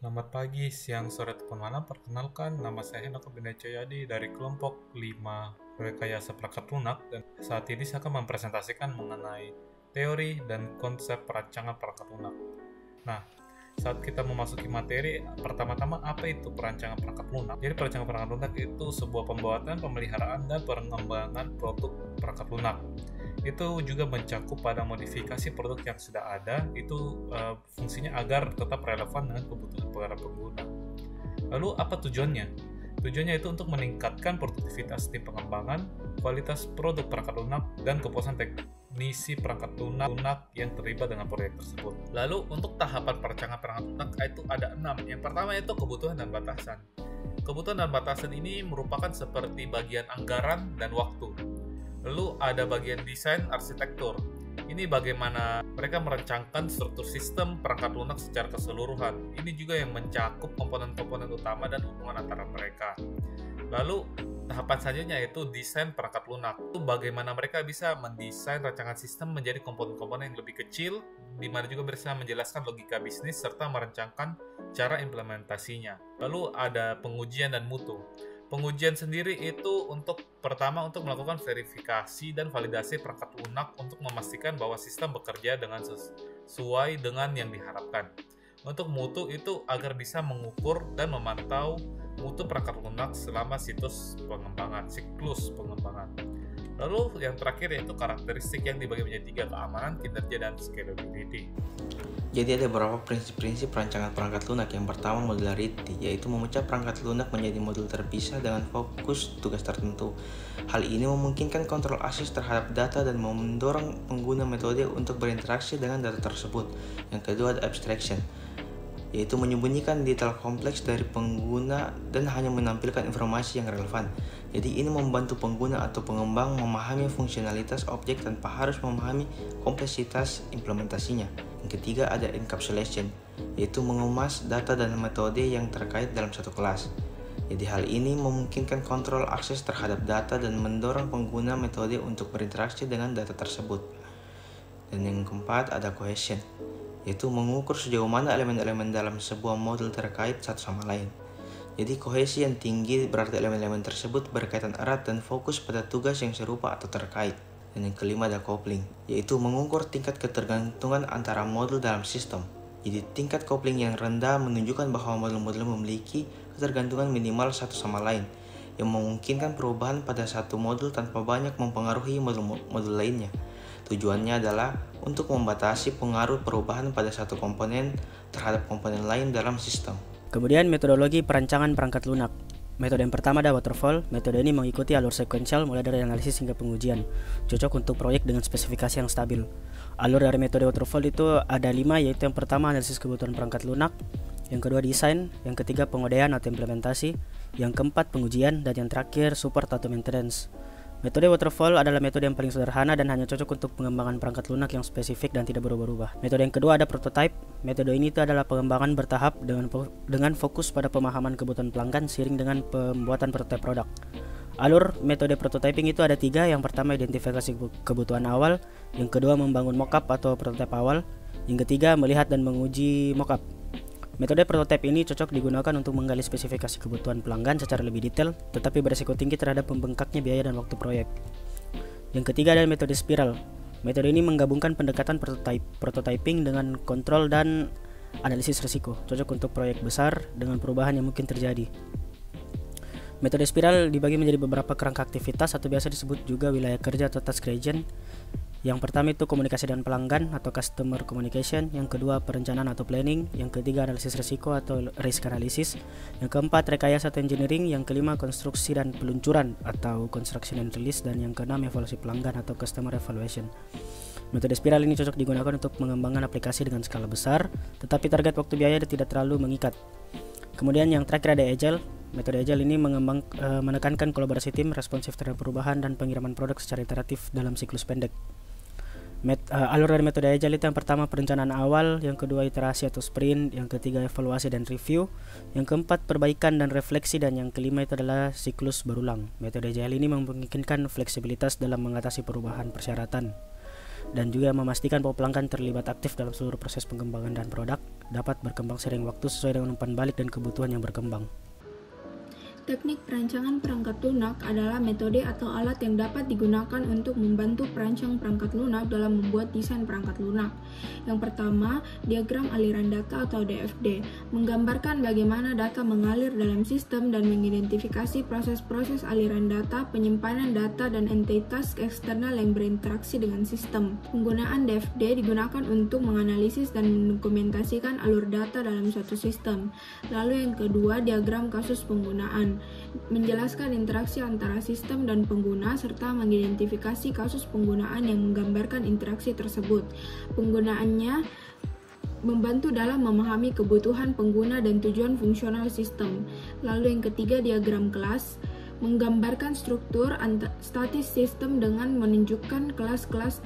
Selamat pagi, siang, sore, ataupun malam. Perkenalkan, nama saya Hendra Benda Cahyadi dari kelompok 5 Rekayasa Perangkat Lunak, dan saat ini saya akan mempresentasikan mengenai teori dan konsep perancangan perangkat lunak. Nah, saat kita memasuki materi, pertama-tama apa itu perancangan perangkat lunak? Jadi perancangan perangkat lunak itu sebuah pembuatan, pemeliharaan, dan pengembangan produk perangkat lunak. Itu juga mencakup pada modifikasi produk yang sudah ada, itu fungsinya agar tetap relevan dengan kebutuhan para pengguna. Lalu apa tujuannya? Tujuannya itu untuk meningkatkan produktivitas tim pengembangan, kualitas produk perangkat lunak, dan kepuasan teknisi perangkat lunak yang terlibat dengan proyek tersebut. Lalu untuk tahapan perancangan perangkat lunak itu ada 6. Yang pertama itu kebutuhan dan batasan. Kebutuhan dan batasan ini merupakan seperti bagian anggaran dan waktu. Lalu ada bagian desain arsitektur. Ini bagaimana mereka merancangkan struktur sistem perangkat lunak secara keseluruhan. Ini juga yang mencakup komponen-komponen utama dan hubungan antara mereka. Lalu tahapan selanjutnya yaitu desain perangkat lunak. Itu bagaimana mereka bisa mendesain rancangan sistem menjadi komponen-komponen yang lebih kecil, di mana juga bisa menjelaskan logika bisnis serta merancangkan cara implementasinya. Lalu ada pengujian dan mutu. Pengujian sendiri itu pertama untuk melakukan verifikasi dan validasi perangkat lunak untuk memastikan bahwa sistem bekerja dengan sesuai dengan yang diharapkan. Untuk mutu itu agar bisa mengukur dan memantau mutu perangkat lunak selama siklus pengembangan. Lalu yang terakhir yaitu karakteristik yang dibagi menjadi 3: keamanan, kinerja, dan scalability. Jadi ada beberapa prinsip-prinsip rancangan perangkat lunak. Yang pertama, modularity, yaitu memecah perangkat lunak menjadi modul terpisah dengan fokus tugas tertentu. Hal ini memungkinkan kontrol akses terhadap data dan mendorong pengguna metode untuk berinteraksi dengan data tersebut. Yang kedua ada abstraction, yaitu menyembunyikan detail kompleks dari pengguna dan hanya menampilkan informasi yang relevan. Jadi ini membantu pengguna atau pengembang memahami fungsionalitas objek tanpa harus memahami kompleksitas implementasinya. Yang ketiga ada encapsulation, yaitu mengemas data dan metode yang terkait dalam satu kelas. Jadi hal ini memungkinkan kontrol akses terhadap data dan mendorong pengguna metode untuk berinteraksi dengan data tersebut. Dan yang keempat ada cohesion, yaitu mengukur sejauh mana elemen-elemen dalam sebuah modul terkait satu sama lain. Jadi kohesi yang tinggi berarti elemen-elemen tersebut berkaitan erat dan fokus pada tugas yang serupa atau terkait. Dan yang kelima ada coupling, yaitu mengukur tingkat ketergantungan antara modul dalam sistem. Jadi tingkat coupling yang rendah menunjukkan bahwa modul-modul memiliki ketergantungan minimal satu sama lain, yang memungkinkan perubahan pada satu modul tanpa banyak mempengaruhi modul lainnya. Tujuannya adalah untuk membatasi pengaruh perubahan pada satu komponen terhadap komponen lain dalam sistem. Kemudian metodologi perancangan perangkat lunak. Metode yang pertama ada waterfall. Metode ini mengikuti alur sekuensial mulai dari analisis hingga pengujian. Cocok untuk proyek dengan spesifikasi yang stabil. Alur dari metode waterfall itu ada 5, yaitu yang pertama analisis kebutuhan perangkat lunak, yang kedua desain, yang ketiga pengodean atau implementasi, yang keempat pengujian, dan yang terakhir support atau maintenance. Metode waterfall adalah metode yang paling sederhana dan hanya cocok untuk pengembangan perangkat lunak yang spesifik dan tidak berubah-ubah. Metode yang kedua ada prototype. Metode ini adalah pengembangan bertahap dengan fokus pada pemahaman kebutuhan pelanggan seiring dengan pembuatan prototype produk. Alur metode prototyping itu ada 3. Yang pertama identifikasi kebutuhan awal, yang kedua membangun mockup atau prototype awal, yang ketiga melihat dan menguji mockup. Metode prototype ini cocok digunakan untuk menggali spesifikasi kebutuhan pelanggan secara lebih detail, tetapi beresiko tinggi terhadap membengkaknya biaya dan waktu proyek. Yang ketiga adalah metode spiral. Metode ini menggabungkan pendekatan prototyping dengan kontrol dan analisis risiko, cocok untuk proyek besar dengan perubahan yang mungkin terjadi. Metode spiral dibagi menjadi beberapa kerangka aktivitas atau biasa disebut juga wilayah kerja atau task region. Yang pertama itu komunikasi dengan pelanggan atau customer communication, yang kedua perencanaan atau planning, yang ketiga analisis risiko atau risk analysis, yang keempat rekayasa atau engineering, yang kelima konstruksi dan peluncuran atau construction and release, dan yang keenam evaluasi pelanggan atau customer evaluation. Metode spiral ini cocok digunakan untuk mengembangkan aplikasi dengan skala besar, tetapi target waktu biaya tidak terlalu mengikat. Kemudian yang terakhir ada agile. Metode agile ini menekankan kolaborasi tim, responsif terhadap perubahan, dan pengiriman produk secara iteratif dalam siklus pendek. Alur dari metode agile itu yang pertama perencanaan awal, yang kedua iterasi atau sprint, yang ketiga evaluasi dan review, yang keempat perbaikan dan refleksi, dan yang kelima itu adalah siklus berulang. Metode agile ini memungkinkan fleksibilitas dalam mengatasi perubahan persyaratan dan juga memastikan bahwa pelanggan terlibat aktif dalam seluruh proses pengembangan dan produk. dapat berkembang seiring waktu sesuai dengan umpan balik dan kebutuhan yang berkembang. Teknik perancangan perangkat lunak adalah metode atau alat yang dapat digunakan untuk membantu perancang perangkat lunak dalam membuat desain perangkat lunak. Yang pertama, diagram aliran data atau DFD, menggambarkan bagaimana data mengalir dalam sistem dan mengidentifikasi proses-proses aliran data, penyimpanan data, dan entitas eksternal yang berinteraksi dengan sistem. Penggunaan DFD digunakan untuk menganalisis dan mendokumentasikan alur data dalam suatu sistem. Lalu yang kedua, diagram kasus penggunaan, menjelaskan interaksi antara sistem dan pengguna serta mengidentifikasi kasus penggunaan yang menggambarkan interaksi tersebut. Penggunaannya membantu dalam memahami kebutuhan pengguna dan tujuan fungsional sistem. Lalu yang ketiga, diagram kelas, menggambarkan struktur statis sistem dengan menunjukkan kelas-kelas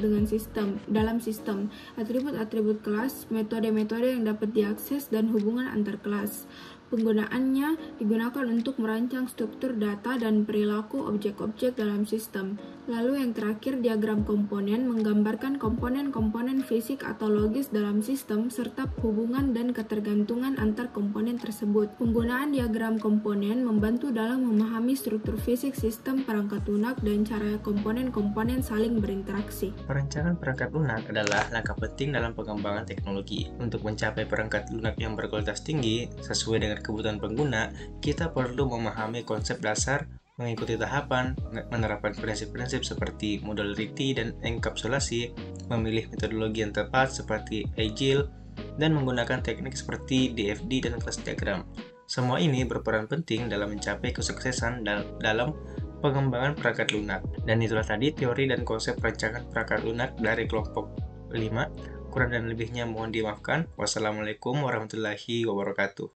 dalam sistem, atribut-atribut kelas, metode-metode yang dapat diakses, dan hubungan antar kelas. Penggunaannya digunakan untuk merancang struktur data dan perilaku objek-objek dalam sistem. Lalu yang terakhir, diagram komponen, menggambarkan komponen-komponen fisik atau logis dalam sistem serta hubungan dan ketergantungan antar komponen tersebut. Penggunaan diagram komponen membantu dalam memahami struktur fisik sistem perangkat lunak dan cara komponen-komponen saling berinteraksi. Perancangan perangkat lunak adalah langkah penting dalam pengembangan teknologi. Untuk mencapai perangkat lunak yang berkualitas tinggi sesuai dengan kebutuhan pengguna, kita perlu memahami konsep dasar, mengikuti tahapan, menerapkan prinsip-prinsip seperti modularity dan enkapsulasi, memilih metodologi yang tepat seperti Agile, dan menggunakan teknik seperti DFD dan kelas diagram. Semua ini berperan penting dalam mencapai kesuksesan dalam pengembangan perangkat lunak. Dan itulah tadi teori dan konsep perancangan perangkat lunak dari kelompok 5. Kurang dan lebihnya mohon dimaafkan. Wassalamualaikum warahmatullahi wabarakatuh.